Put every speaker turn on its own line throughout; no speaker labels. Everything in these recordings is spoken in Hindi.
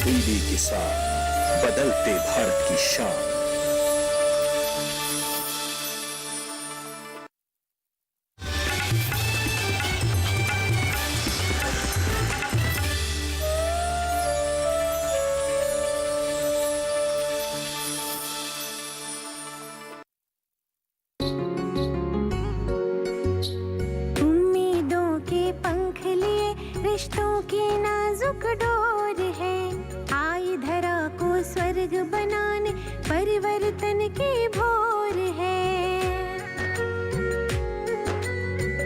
खूबी के साथ बदलते भारत की शान।
रिश्तों की नाजुक डोर है, आई धरा को स्वर्ग बनाने परिवर्तन की भोर है।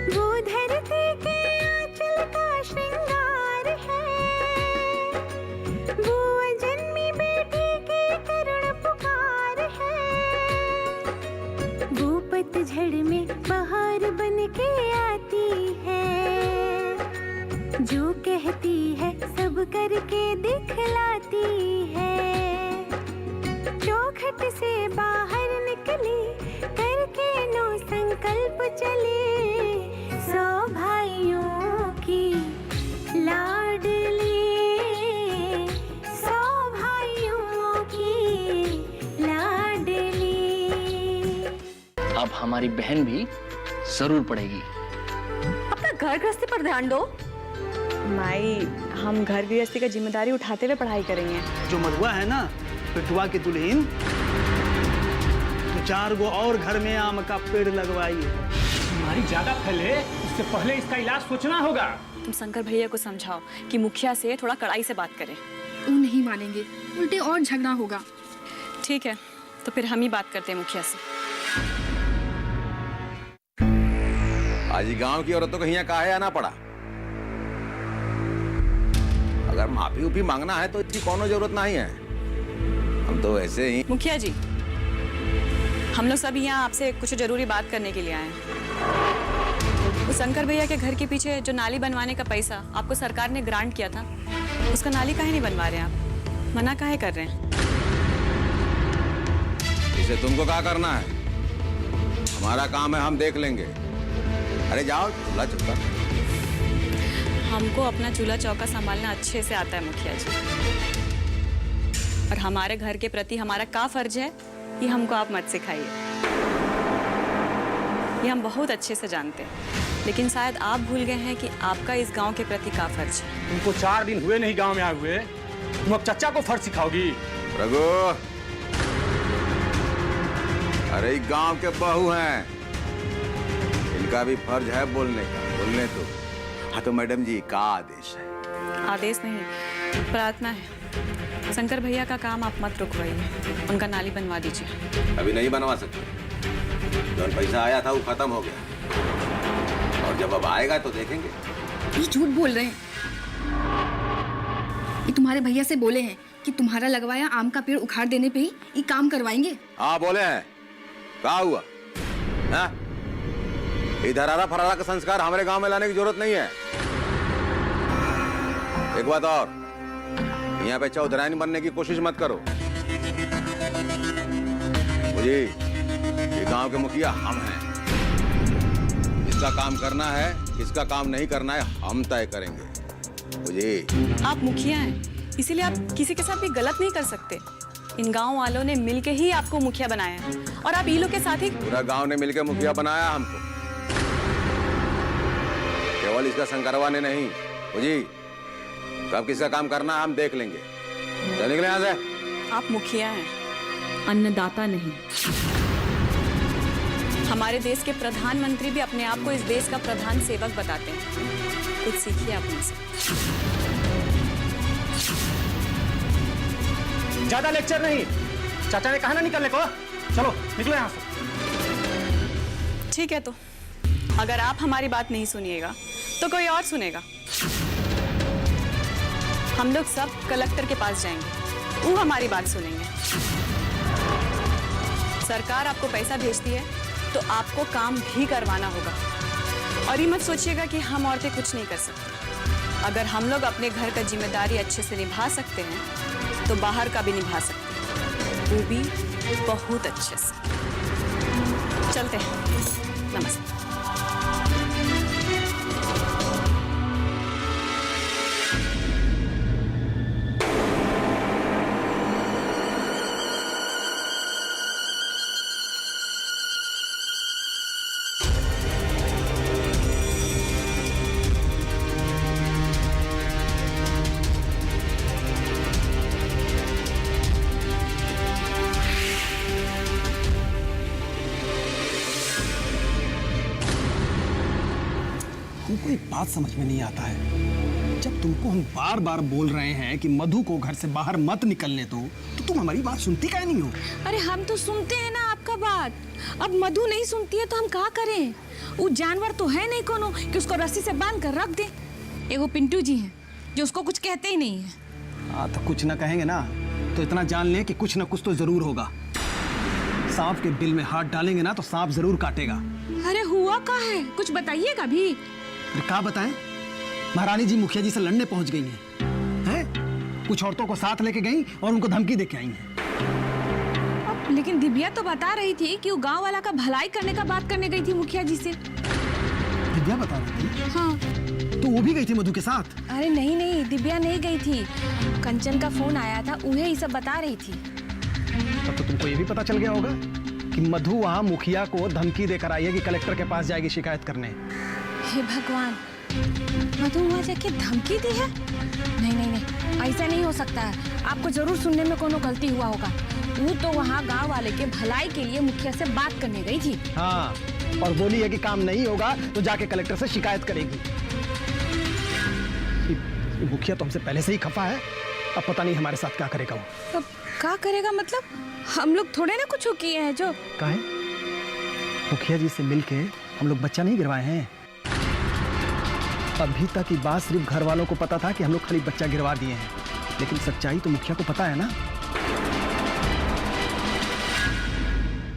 वो धरती के आंचल का श्रृंगार है, वो अजन्मी बेटी की करुण पुकार है। वो पतझड़ में बहार बन के आती है, जो कहती है सब करके दिखलाती है। चौखट से बाहर निकली करके नो संकल्प चली, 100 भाइयों की लाडली, 100 भाइयों की लाडली।
अब हमारी बहन भी जरूर पढ़ेगी।
अपना घर गृहस्थी पर ध्यान दो।
माई, हम घर गृहस्थी का जिम्मेदारी उठाते हुए पढ़ाई करेंगे।
जो मरुआ है ना पिटुआ की दुल्हन, तो 4 गो और घर में आम का पेड़ लगवाइए।
हमारी ज्यादा फैले उससे पहले इसका इलाज सोचना होगा।
तुम शंकर भैया को समझाओ कि मुखिया से थोड़ा कड़ाई से बात करें।
वो नहीं मानेंगे, उल्टे और झगड़ा होगा।
ठीक है, तो फिर हम ही बात करते हैं मुखिया से।
आज गांव की औरतों को यहाँ काहे आना पड़ा? अगर माफी उपी मांगना है तो इतनी कोनो जरूरत नहीं है, हम तो ऐसे ही।
मुखिया जी, हम लोग सब यहाँ आपसे कुछ जरूरी बात करने के लिए आए हैं। वो शंकर भैया के घर के पीछे जो नाली बनवाने का पैसा आपको सरकार ने ग्रांट किया था, उसका नाली काहे नहीं बनवा रहे हैं आप? मना काहे कर रहे हैं?
इसे तुमको क्या करना है? हमारा काम है, हम देख लेंगे। अरे जाओ, चूल्हा चौका।
हमको अपना चूल्हा चौका संभालना अच्छे से आता है मुखिया जी, और हमारे घर के प्रति हमारा क्या फर्ज है ये हमको आप मत सिखाइए। ये हम बहुत अच्छे से जानते हैं, लेकिन शायद आप भूल गए हैं कि आपका इस गांव के प्रति क्या फर्ज है।
तुमको 4 दिन हुए नहीं गांव में आए हुए, तुम अब चचा को फर्ज सिखाओगी?
रघु, अरे गांव के बहू हैं, इनका भी फर्ज है बोलने का। बोलने तो। हाँ तो मैडम जी, का आदेश है?
आदेश नहीं, प्रार्थना है। शंकर भैया का काम आप मत रुकवाइए, उनका नाली बनवा दीजिए।
अभी नहीं बनवा सकते, जो पैसा आया था वो खत्म हो गया, और जब अब आएगा तो देखेंगे।
ये झूठ बोल रहे हैं। ये तुम्हारे भैया से बोले हैं कि तुम्हारा लगवाया आम का पेड़ उखाड़ देने पे ही ये काम करवाएंगे।
हाँ बोले हैं। क्या हुआ? हाँ? ये धरारा फरारा का संस्कार हमारे गांव में लाने की जरूरत नहीं है। एक बात और, यहाँ पे चौधरानी बनने की कोशिश मत करो। मुझे ये गांव के मुखिया हम हैं। किसका काम करना है, किसका काम नहीं करना है, हम तय करेंगे। मुझे
आप मुखिया हैं, इसीलिए आप किसी के साथ भी गलत नहीं कर सकते। इन गांव वालों ने मिलके ही आपको मुखिया बनाया है, और आप ये लोग के साथ ही।
पूरा गांव ने मिलकर मुखिया बनाया हमको, केवल इसका शंकरवा ने नहीं। जी, कब किसका काम करना है हम देख लेंगे। चल निकले यहाँ से।
आप मुखिया हैं, अन्नदाता नहीं। हमारे देश के प्रधानमंत्री भी अपने आप को इस देश का प्रधान सेवक बताते हैं। कुछ सीखिए आप मुझसे।
ज्यादा लेक्चर नहीं, चाचा ने कहा ना निकलने को। चलो निकलो यहाँ से।
ठीक है, तो अगर आप हमारी बात नहीं सुनिएगा तो कोई और सुनेगा। हम लोग सब कलेक्टर के पास जाएंगे, वो हमारी बात सुनेंगे। सरकार आपको पैसा भेजती है तो आपको काम भी करवाना होगा, और ये मत सोचिएगा कि हम औरतें कुछ नहीं कर सकती। अगर हम लोग अपने घर का जिम्मेदारी अच्छे से निभा सकते हैं तो बाहर का भी निभा सकते हैं, वो भी बहुत अच्छे से। चलते हैं, नमस्ते।
हमको एक बात समझ में नहीं आता है, जब तुमको हम बार बार बोल रहे हैं कि मधु को घर से बाहर मत निकलने दो, तो तुम हमारी बात सुनती काहे नहीं हो?
अरे हम तो सुनते हैं ना आपका बात। अब मधु नहीं सुनती है तो हम क्या करें? वो जानवर तो है नहीं कोनो कि उसको रस्सी से बांध कर रख दे। एगो पिंटू जी हैं जो उसको कुछ कहते ही नहीं है।
हाँ तो कुछ ना कहेंगे ना तो इतना जान लें कि कुछ ना कुछ तो जरूर होगा। सांप के बिल में हाथ डालेंगे ना तो सांप जरूर काटेगा।
अरे हुआ क्या है, कुछ बताइएगा भी।
अरे क्या बताएं, महारानी जी मुखिया जी से लड़ने पहुंच गई हैं। कुछ औरतों को साथ लेके गई और उनको धमकी देके आई हैं।
लेकिन दिव्या तो बता रही थी कि वो गांव वाला का भलाई करने का बात करने गई थी मुखिया जी से।
दिव्या बता रही थी?
हाँ।
तो वो भी गई थी मधु के साथ?
अरे नहीं नहीं, दिव्या नहीं गई थी। कंचन का फोन आया था, उन्हें ही सब बता रही थी।
तब तो तुमको ये भी पता चल गया होगा कि मधु वहाँ मुखिया को धमकी देकर आई है कि कलेक्टर के पास जाएगी शिकायत करने।
हे भगवान, मधु वहाँ जाके धमकी दी है? नहीं नहीं नहीं, ऐसा नहीं हो सकता है। आपको जरूर सुनने में कोनो गलती हुआ होगा। वो तो वहाँ गांव वाले के भलाई के लिए मुखिया से बात करने गई थी।
हाँ, और बोली है कि काम नहीं होगा तो जाके कलेक्टर से शिकायत करेगी। मुखिया तो हमसे पहले से ही खफा है, अब पता नहीं हमारे साथ क्या करेगा वो।
अब क्या करेगा मतलब? हम लोग थोड़े ना कुछ किए हैं जो।
काहे? मुखिया जी से मिलके हम लोग बच्चा नहीं गिरवाए हैं। अभी तक ये बात सिर्फ घर वालों को पता था कि हम लोग खाली बच्चा गिरवा दिए हैं, लेकिन सच्चाई तो मुखिया को पता है ना।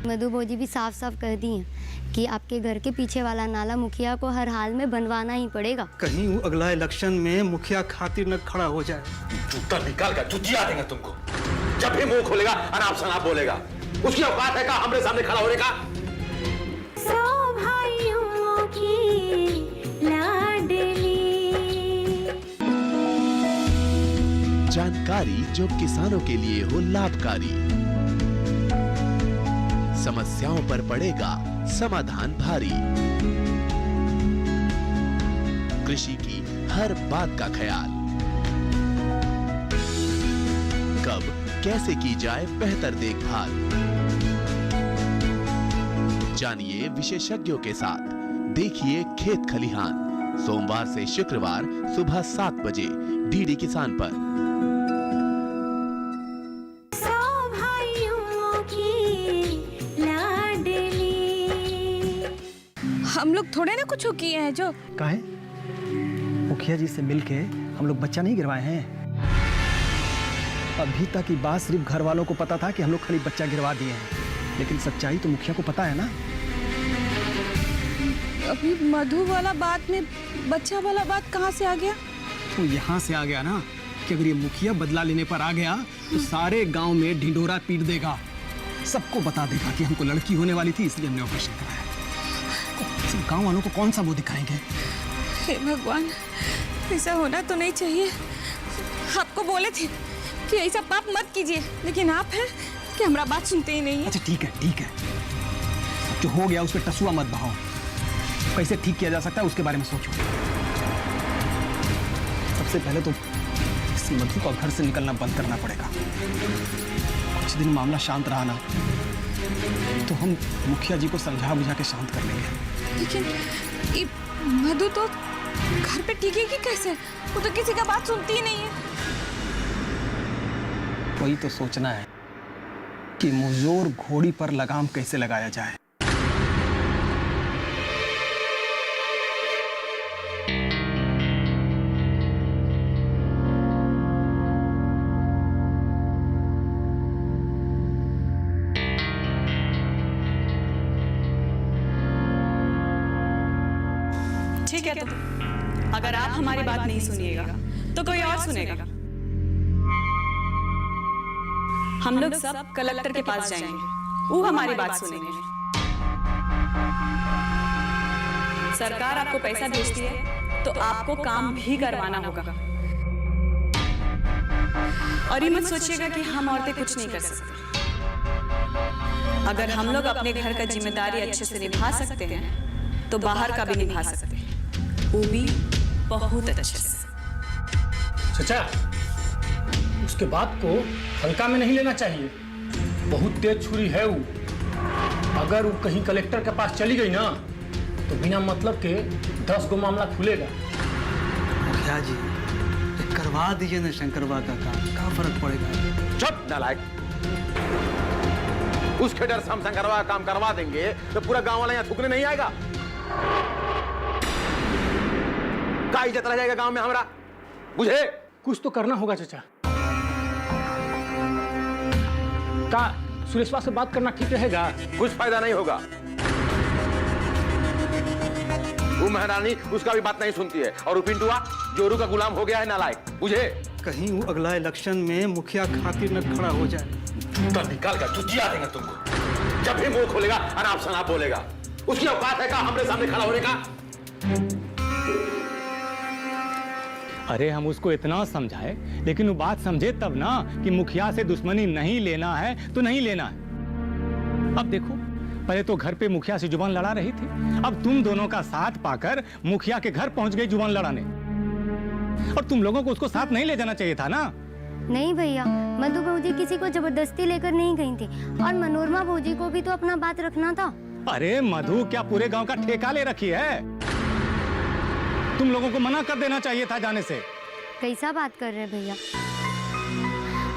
मधु भौजी भी साफ साफ कह दी हैं कि आपके घर के पीछे वाला नाला मुखिया को हर हाल में बनवाना ही पड़ेगा।
कहीं वो अगला इलेक्शन में मुखिया खातिर न खड़ा हो जाए।
जूता निकाल कर जुतिया देंगे तुमको। जब भी मुंह खोलेगा अनाप शनाप बोलेगा। उसकी औकात है का हमरे सामने खड़ा होने का?
सौ भाइयों की लाडली।
जानकारी जो किसानों के लिए हो लाभकारी, समस्याओं पर पड़ेगा समाधान भारी, कृषि की हर बात का ख्याल, कब कैसे की जाए बेहतर देखभाल। जानिए विशेषज्ञों के साथ, देखिए खेत खलिहान, सोमवार से शुक्रवार सुबह 7 बजे डीडी किसान पर।
हम लोग थोड़े ना कुछ किए हैं जो।
काहे? मुखिया जी से मिलके हम लोग बच्चा नहीं गिरवाए हैं। अभी तक ये बात सिर्फ घर वालों को पता था कि हम लोग खाली बच्चा गिरवा दिए हैं, लेकिन सच्चाई तो मुखिया को पता है ना।
अभी मधु वाला बात में बच्चा वाला बात कहाँ से आ गया?
तो यहाँ से आ गया ना कि अगर ये मुखिया बदला लेने पर आ गया तो सारे गांव में ढिंढोरा पीट देगा, सबको बता देगा कि हमको लड़की होने वाली थी इसलिए हमने ऑपरेशन कराया। गांव वालों को कौन सा वो दिखाएंगे?
हे भगवान, ऐसा होना तो नहीं चाहिए। आपको बोले थे कि ऐसा पाप मत कीजिए, लेकिन आप हैं कि हमारा बात सुनते ही नहीं है।
अच्छा ठीक है ठीक है, जो हो गया उस पर टसुआ मत बहाओ। कैसे ठीक किया जा सकता है उसके बारे में सोचो। सबसे पहले तो इस मधु को घर से निकलना बंद करना पड़ेगा। कुछ दिन मामला शांत रहा ना तो हम मुखिया जी को समझा बुझा के शांत कर लेंगे।
लेकिन ये मधु तो घर पे टिकेगी कैसे? वो तो किसी का बात सुनती ही नहीं है।
वही तो सोचना है कि मुजोर घोड़ी पर लगाम कैसे लगाया जाए।
ठीक है, तो अगर आप हमारी बात नहीं सुनिएगा तो कोई और सुनेगा। हम लोग सब कलेक्टर के पास जाएंगे, वो हमारी बात सुनेंगे। सरकार आपको पैसा भेजती है तो आपको काम भी करवाना होगा। और ये मत सोचिएगा कि हम औरतें कुछ नहीं कर सकते। अगर हम लोग अपने घर का जिम्मेदारी अच्छे से निभा सकते हैं तो बाहर का भी निभा सकते हैं, वो भी बहुत अच्छे से।
चाचा, उसके बात को हल्का में नहीं लेना चाहिए। बहुत तेज छुरी है वो। अगर वो कहीं कलेक्टर के पास चली गई ना तो बिना मतलब के 10 गो मामला खुलेगा।
मुखिया जी तो करवा दीजिए ना शंकरवा का काम, क्या फर्क पड़ेगा।
चुप नालायक। उसके डर से हम शंकरवा का काम करवा देंगे तो पूरा गांव वाला यहाँ थूकने नहीं आएगा। का इज्जत रह जाएगा गांव में हमारा, बुझे?
कुछ तो करना होगा चाचा। का सुरेशवा से बात करना ठीक रहेगा?
कुछ फायदा नहीं होगा। वो महारानी उसका भी बात नहीं सुनती है और वो पिंटुआ जोरू का गुलाम हो गया है नालायक, बुझे?
कहीं वो अगला इलेक्शन में मुखिया खातिर न खड़ा हो जाए
तो निकाल कर चुटिया देंगे तुमको। जब भी मुंह खोलेगा अनाप शनाप बोलेगा। उसकी औकात है का हमरे सामने खड़ा होने का?
अरे हम उसको इतना समझाए, लेकिन वो बात समझे तब ना कि मुखिया से दुश्मनी नहीं लेना है तो नहीं लेना है। अब देखो, पहले तो घर पे मुखिया से जुबान लड़ा रही थी, अब तुम दोनों का साथ पाकर मुखिया के घर पहुंच गई जुबान लड़ाने। और तुम लोगों को उसको साथ नहीं ले जाना चाहिए था ना।
नहीं भैया, मधु भौजी किसी को जबरदस्ती लेकर नहीं गई थी और मनोरमा भौजी को भी तो अपना बात रखना था।
अरे मधु क्या पूरे गांव का ठेका ले रखी है? तुम लोगों को मना कर देना चाहिए था जाने से।
कैसा बात कर रहे भैया?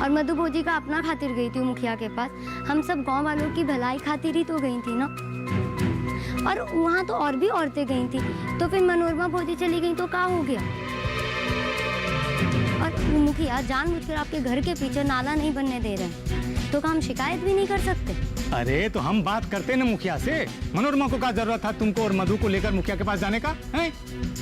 और मधु भौजी का अपना खातिर गई थी मुखिया के पास, हम सब गांव वालों की भलाई खातिर ही तो गई थी ना। और वहाँ तो और भी औरतें गई थी, तो फिर मनोरमा भौजी चली गई तो क्या हो गया? और मुखिया जानबूझकर आपके घर के पीछे नाला नहीं बनने दे रहे, तो क्या हम शिकायत भी नहीं कर सकते?
अरे तो हम बात करते ना मुखिया से। मनोरमा को क्या जरूरत था तुमको और मधु को लेकर मुखिया के पास जाने का है?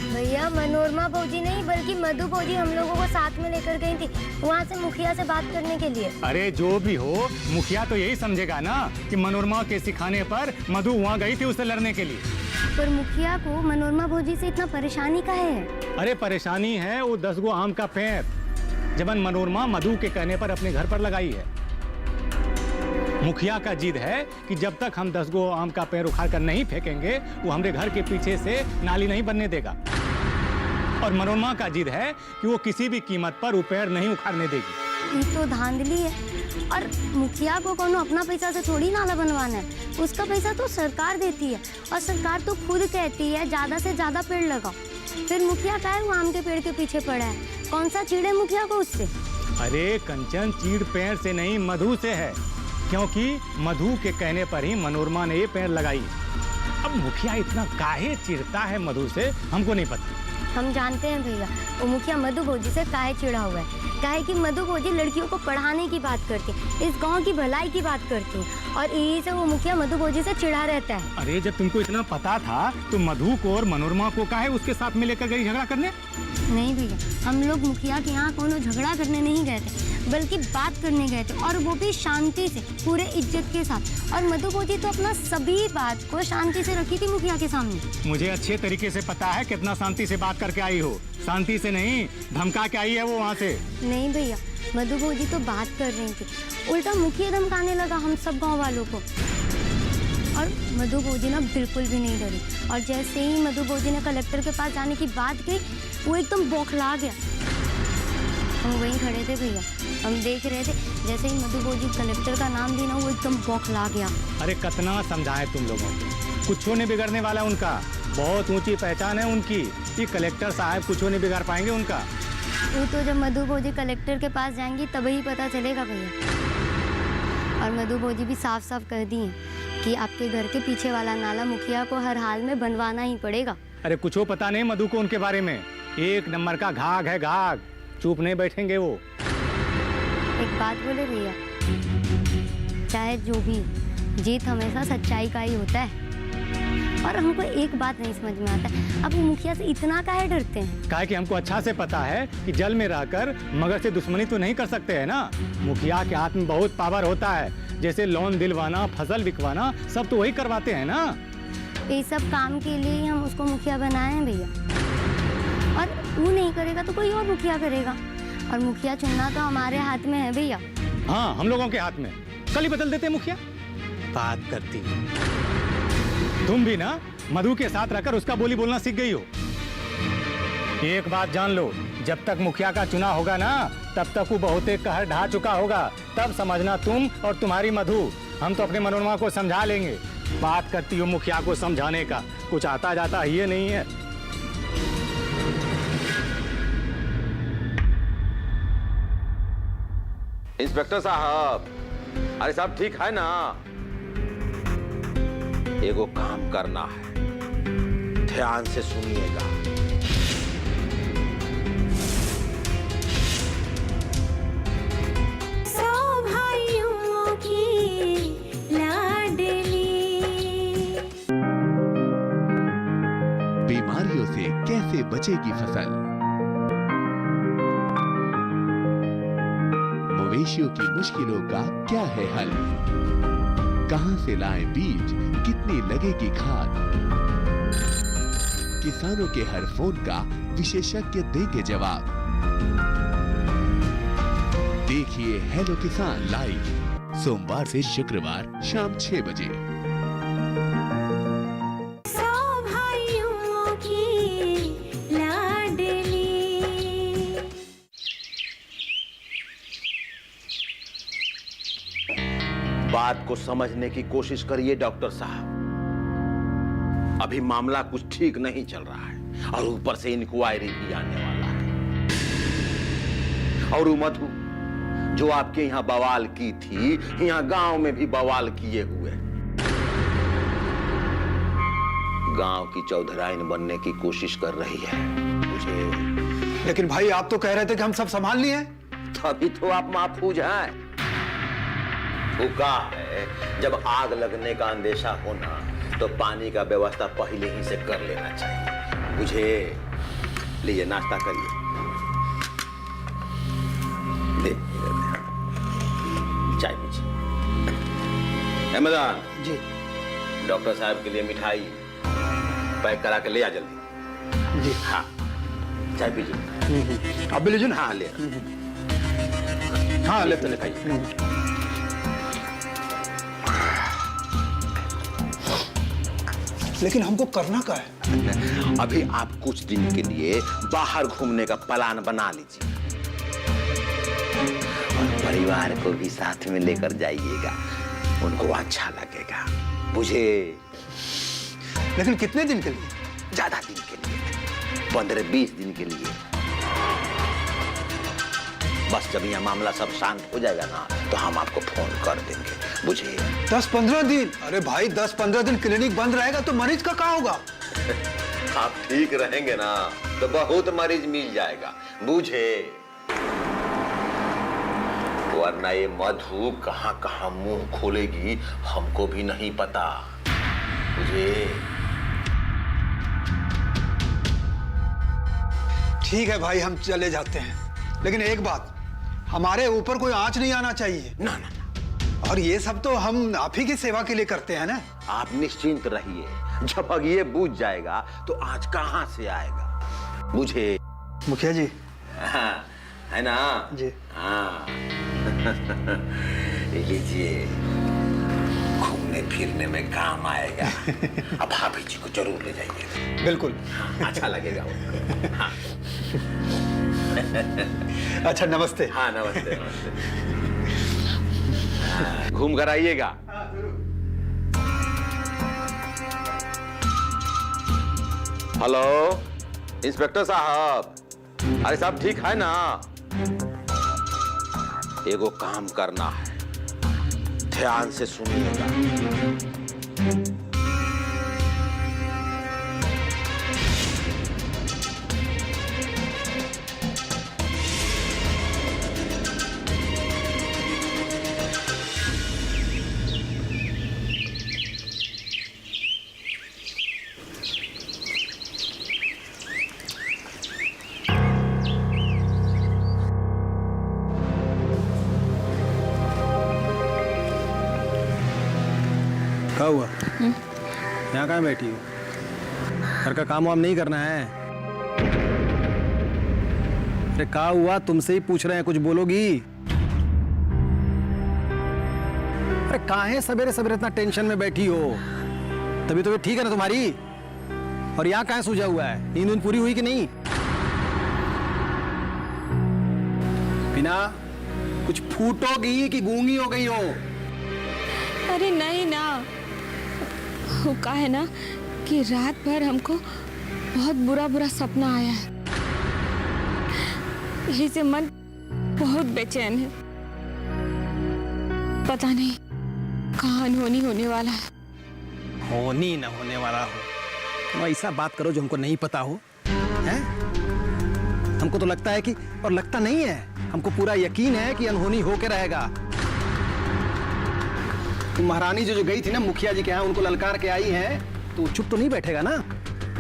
भैया मनोरमा भौजी नहीं बल्कि मधु भौजी हम लोगों को साथ में लेकर गई थी वहाँ से मुखिया से बात करने के लिए।
अरे जो भी हो, मुखिया तो यही समझेगा ना कि मनोरमा के सिखाने पर मधु वहाँ गई थी उससे लड़ने के लिए।
पर मुखिया को मनोरमा भौजी से इतना परेशानी का है?
अरे परेशानी है वो 10 गो आम का पेड़ जबन मनोरमा मधु के कहने पर अपने घर पर लगाई है। मुखिया का जिद है कि जब तक हम 10 गो आम का पेड़ उखाड़ कर नहीं फेंकेंगे वो हमारे घर के पीछे से नाली नहीं बनने देगा। और मनोरमा का जिद है कि वो किसी भी कीमत पर वो पेड़ नहीं उखाड़ने देगी।
ये तो धांधली है। और मुखिया को कोनो अपना पैसा से थोड़ी नाला बनवाना है, उसका पैसा तो सरकार देती है और सरकार तो खुद कहती है ज्यादा से ज्यादा पेड़ लगाओ। फिर मुखिया का है वो आम के पेड़ के पीछे पड़ा है, कौन सा चिढ़े मुखिया को उससे?
अरे कंचन चीड़ पेड़ से नहीं मधु से है, क्योंकि मधु के कहने पर ही मनोरमा ने ये पेड़ लगाई। अब मुखिया इतना काहे चिढ़ता है मधु से हमको नहीं पता।
हम जानते हैं भैया, वो मुखिया मधु भौजी से काहे चिढ़ा हुआ है। काहे कि मधु भौजी लड़कियों को पढ़ाने की बात करती है, इस गांव की भलाई की बात करती है और यही से वो मुखिया मधु भौजी से चिढ़ा रहता है।
अरे जब तुमको इतना पता था तो मधु को और मनोरमा को काहे उसके साथ में लेकर गई झगड़ा करने?
नहीं भैया, हम लोग मुखिया के यहाँ कोनो झगड़ा करने नहीं गए थे, बल्कि बात करने गए थे और वो भी शांति से, पूरे इज्जत के साथ। और मधु भौजी तो अपना सभी बात को शांति से रखी थी मुखिया के सामने।
मुझे अच्छे तरीके से पता है कितना शांति से बात करके आई हो। शांति से नहीं, धमका के आई है वो वहाँ से।
नहीं भैया, मधु भौजी तो बात कर रही थी, उल्टा मुखिया धमकाने लगा हम सब गाँव वालों को। और मधु भौजी ना बिल्कुल भी नहीं डरी और जैसे ही मधु भौजी ने कलेक्टर के पास जाने की बात कही वो एकदम बौखला गया। हम वहीं खड़े थे भैया, हम देख रहे थे, जैसे ही मधु भौजी कलेक्टर का नाम ली ना वो एकदम बौखला गया।
अरे कितना समझाए तुम लोगों को, कुछ नहीं बिगड़ने वाला उनका, बहुत ऊंची पहचान है उनकी। ये कलेक्टर साहब कुछ नहीं बिगाड़ पाएंगे उनका।
वो तो जब मधु भौजी कलेक्टर के पास जाएंगी तभी पता चलेगा भैया। और मधु भौजी भी साफ साफ कह दी है कि आपके घर के पीछे वाला नाला मुखिया को हर हाल में बनवाना ही पड़ेगा।
अरे कुछ पता नहीं मधु को उनके बारे में, एक नंबर का घाघ है घाघ, चुप नहीं बैठेंगे वो।
एक बात बोले भैया, चाहे जो भी, जीत हमेशा सच्चाई का ही होता है। और हमको एक बात नहीं समझ में आता है, अब वो मुखिया से इतना काहे डरते हैं?
काहे कि हमको अच्छा से पता है कि जल में रहकर मगर से दुश्मनी तो नहीं कर सकते हैं ना। मुखिया के हाथ में बहुत पावर होता है, जैसे लोन दिलवाना, फसल बिकवाना, सब तो वही करवाते हैं ना।
ये सब काम के लिए ही हम उसको मुखिया बनाए हैं भैया, और वो नहीं करेगा तो कोई और मुखिया करेगा। और मुखिया चुनना तो हमारे हाथ में है भैया।
हाँ, हम लोगों के हाथ में, कल ही बदल देते हैं मुखिया। बात करती तुम भी ना मधु के साथ रहकर उसका बोली बोलना सीख गई हो। एक बात जान लो, जब तक मुखिया का चुनाव होगा ना तब तक वो बहुते कहर ढा चुका होगा, तब समझना तुम और तुम्हारी मधु, हम तो अपने मनोरमा को समझा लेंगे। बात करती हो मुखिया को समझाने का, कुछ आता जाता ये नहीं है।
इंस्पेक्टर साहब, अरे साहब ठीक है ना? एगो काम करना है, ध्यान से सुनिएगा।
सौ भाइयों की लाडली।
बीमारियों से कैसे बचेगी फसल, मवेशियों की मुश्किलों का क्या है हल, कहां से लाएं बीज, कितनी लगेगी खाद, किसानों के हर फोन का विशेषज्ञ देंगे जवाब। देखिए हेलो किसान लाइव, सोमवार से शुक्रवार शाम 6 बजे।
सौ भाइयों की लाडली।
बात को समझने की कोशिश करिए डॉक्टर साहब। अभी मामला कुछ ठीक नहीं चल रहा है और ऊपर से इंक्वायरी भी आने वाला है। और वो मधु जो आपके यहाँ बवाल की थी, यहाँ गांव में भी बवाल किए हुए, गांव की चौधराइन बनने की कोशिश कर रही है मुझे।
लेकिन भाई आप तो कह रहे थे कि हम सब संभाल लिए।
तभी तो आप महफूज हैं। वो कहा है जब आग लगने का अंदेशा होना तो पानी का व्यवस्था पहले ही से कर लेना चाहिए। मुझे लीजिए नाश्ता करिए। ले चाय पीजिए। अहमदान
जी।
डॉक्टर साहब के लिए मिठाई पैक करा के ले आ जल्दी।
जी
हाँ, चाय पीजिए। अब भी लीजिए ना। हाँ ले। हाँ ले तो ले खाइए।
लेकिन हमको करना क्या है?
अभी आप कुछ दिन के लिए बाहर घूमने का प्लान बना लीजिए और परिवार को भी साथ में लेकर जाइएगा, उनको अच्छा लगेगा। मुझे
लेकिन कितने दिन के लिए?
ज्यादा दिन के लिए, 15-20 दिन के लिए। बस जब यह मामला सब शांत हो जाएगा ना तो हम आपको फोन कर देंगे। मुझे
10-15 दिन? अरे भाई 10-15 दिन क्लिनिक बंद रहेगा तो मरीज का क्या होगा?
आप ठीक रहेंगे ना तो बहुत मरीज मिल जाएगा। बुझे, वरना ये मधु कहां कहां मुंह खोलेगी हमको भी नहीं पता। बुझे?
ठीक है भाई, हम चले जाते हैं, लेकिन एक बात, हमारे ऊपर कोई आंच नहीं आना चाहिए।
ना ना ना।
और ये सब तो हम आप ही की सेवा के लिए करते हैं ना।
आप निश्चिंत रहिए, जब अग ये बुझ जाएगा तो आंच कहां से आएगा। बुझे?
मुखिया जी।
हाँ, है ना?
जी।
हाँ। लीजिए, घूमने फिरने में काम आएगा। अब भाभी जी को जरूर ले जाइए।
बिल्कुल।
हाँ, अच्छा लगेगा उनको। हाँ।
अच्छा नमस्ते।
हाँ नमस्ते नमस्ते। हाँ, घूम कर आइएगा। हेलो इंस्पेक्टर साहब, अरे साहब ठीक है ना? एगो काम करना है, ध्यान से सुनिएगा।
क्या हुआ? यहाँ कहाँ बैठी हो? घर का काम वाम नहीं करना है? अरे क्या हुआ? तुमसे ही पूछ रहे हैं, कुछ बोलोगी? अरे काहे सवेरे सवेरे इतना टेंशन में बैठी हो? तभी तो ठीक है ना तुम्हारी? और यहाँ काहे सूझा हुआ है? नींद पूरी हुई कि नहीं? बिना कुछ फूटोगी कि गूंगी हो गई हो?
अरे नहीं ना, वो कहा है ना कि रात भर हमको बहुत बुरा बुरा सपना आया है, यही से मन बहुत बेचैन है। पता नहीं कहाँ अनहोनी होने वाला है।
होनी ना होने वाला हो, तुम ऐसा बात करो जो हमको नहीं पता हो, हैं? हमको तो लगता है कि, और लगता नहीं है, हमको पूरा यकीन है कि अनहोनी होके रहेगा। तुम महारानी जो गई थी ना मुखिया जी के यहाँ, उनको ललकार के आई है, तो चुप तो नहीं बैठेगा ना,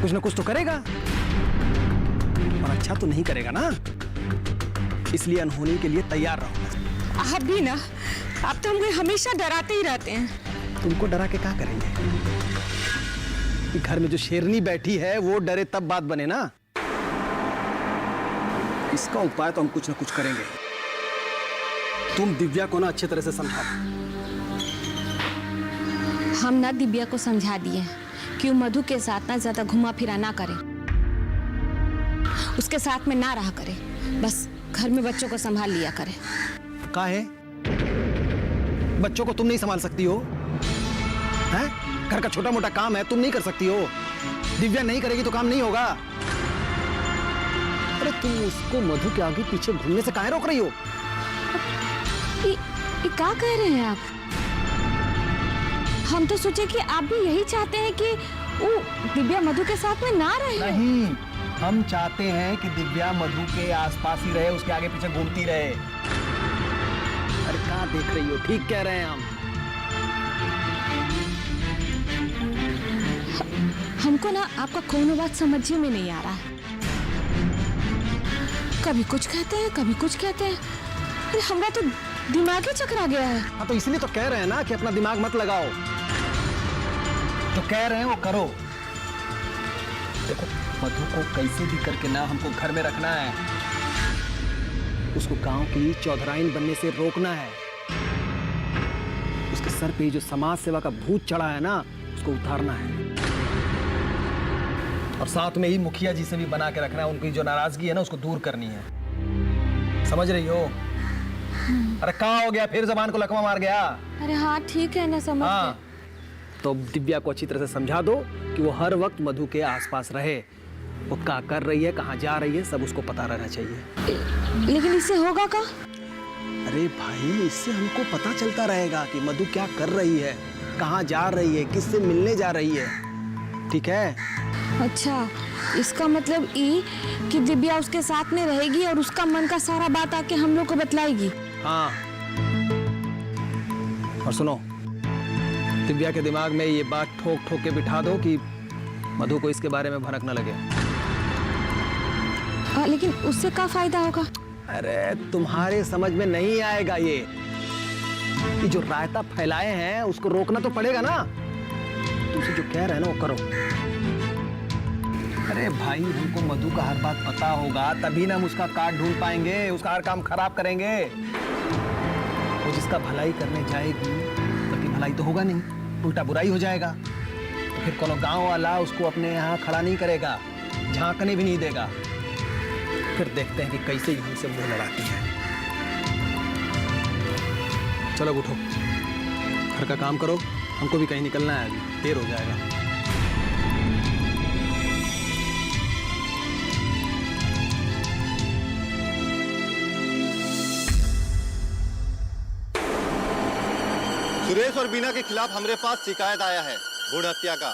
कुछ ना कुछ तो करेगा, और अच्छा तो नहीं करेगा ना, इसलिए अनहोनी के लिए तैयार रहो।
आप भी ना, आप तो हमको हमेशा डराते ही रहते हैं।
तुमको डरा के क्या करेंगे? कि घर में जो शेरनी बैठी है वो डरे तब बात बने ना। इसका उपाय तो हम कुछ ना कुछ करेंगे। तुम दिव्या को ना अच्छी तरह से समझा दो।
हम ना दिव्या को समझा दिए कि वो मधु के साथ ना ज्यादा घुमा फिरा ना करे, उसके साथ में ना रहा करे, बस घर में बच्चों को संभाल लिया करे।
का है? बच्चों को तुम नहीं संभाल सकती हो? हैं? घर का छोटा मोटा काम है, तुम नहीं कर सकती हो? दिव्या नहीं करेगी तो काम नहीं होगा। अरे तुम उसको मधु के आगे पीछे घूमने से काहे रोक रही हो?
ये क्या कह रहे हैं आप? हम तो सोचे कि आप भी यही चाहते हैं कि वो दिव्या मधु के साथ में ना रहे।
नहीं, हम चाहते हैं कि दिव्या मधु के आसपास ही रहे, उसके आगे पीछे घूमती रहे। अरे कहाँ देख रही हो? ठीक कह रहे हैं हम।
हमको ना आपका कोनो बात समझ में नहीं आ रहा है। कभी कुछ कहते हैं, कभी कुछ कहते हैं। अरे हमरा तो दिमाग ही चकरा गया है।
हाँ तो इसलिए तो कह रहे हैं ना कि अपना दिमाग मत लगाओ। तो कह रहे हैं वो करो। देखो मधु को कैसे भी करके ना हमको घर में रखना है, उसको गांव की चौधराइन बनने से रोकना है। उसके सर पे जो समाज सेवा का भूत चढ़ा है ना, उसको उतारना है। और साथ में ही मुखिया जी से भी बना के रखना है, उनकी जो नाराजगी है ना उसको दूर करनी है। समझ रही हो? अरे कहाँ हो गया? फिर जबान को लकवा मार गया।
अरे हाँ ठीक है ना, समझ
हाँ, तो दिव्या को अच्छी तरह से समझा दो कि वो हर वक्त मधु के आसपास रहे। वो क्या कर रही है, कहाँ जा रही है, सब उसको पता रहना चाहिए।
लेकिन इससे होगा क्या?
अरे भाई, इससे हमको पता चलता रहेगा कि मधु क्या कर रही है, कहाँ जा रही है, किससे मिलने जा रही है। ठीक है?
अच्छा, इसका मतलब ये कि दिव्या उसके साथ में रहेगी और उसका मन का सारा बात आके हम लोग को बतलाएगी।
हाँ, और सुनो, दिव्या के दिमाग में ये बात ठोक ठोक के बिठा दो कि मधु को इसके बारे में भनक न लगे।
लेकिन उससे क्या फायदा होगा?
अरे तुम्हारे समझ में नहीं आएगा ये कि जो रायता फैलाए हैं उसको रोकना तो पड़ेगा ना। तुमसे जो कह रहे हैं ना वो करो। अरे भाई, हमको मधु का हर बात पता होगा, तभी ना हम उसका काट ढूंढ पाएंगे, उसका हर काम खराब करेंगे। वो जिसका भलाई करने जाएगी तभी भलाई तो होगा नहीं, उल्टा बुराई हो जाएगा। तो फिर कोनो गांव वाला उसको अपने यहाँ खड़ा नहीं करेगा, झांकने भी नहीं देगा। फिर देखते हैं कि कैसे हमसे मुंह लड़ाती है। चलो उठो, घर का काम करो, हमको भी कहीं निकलना है, अभी देर हो जाएगा।
सुरेश और बीना के खिलाफ हमारे पास शिकायत आया है भ्रूण हत्या का।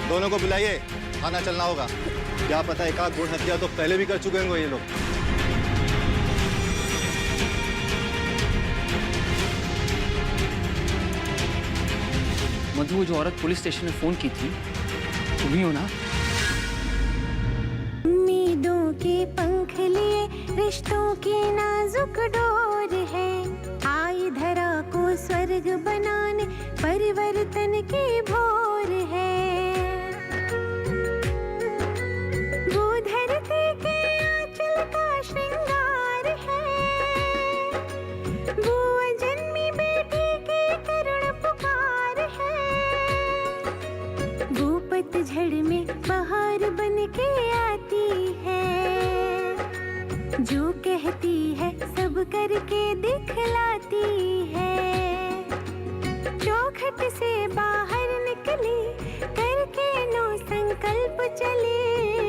दोनों को बुलाइए, थाना चलना होगा। क्या पता एक आध भ्रूण हत्या तो पहले भी कर चुके होंगे ये लोग।
मधु, जो औरत पुलिस स्टेशन में फोन की थी, तुम ही हो ना?
उम्मीदों के पंख लिए रिश्तों की नाजुक डोर है, आई धरा को स्वर्ग बनाने परिवर्तन की भोर है। वो धरती के आंचल का श्रृंगार है, वो अजन्मी बेटी की करुण पुकार है, वो पतझड़ में बहार बन के आती है, जो कहती है सब करके दिखलाती चले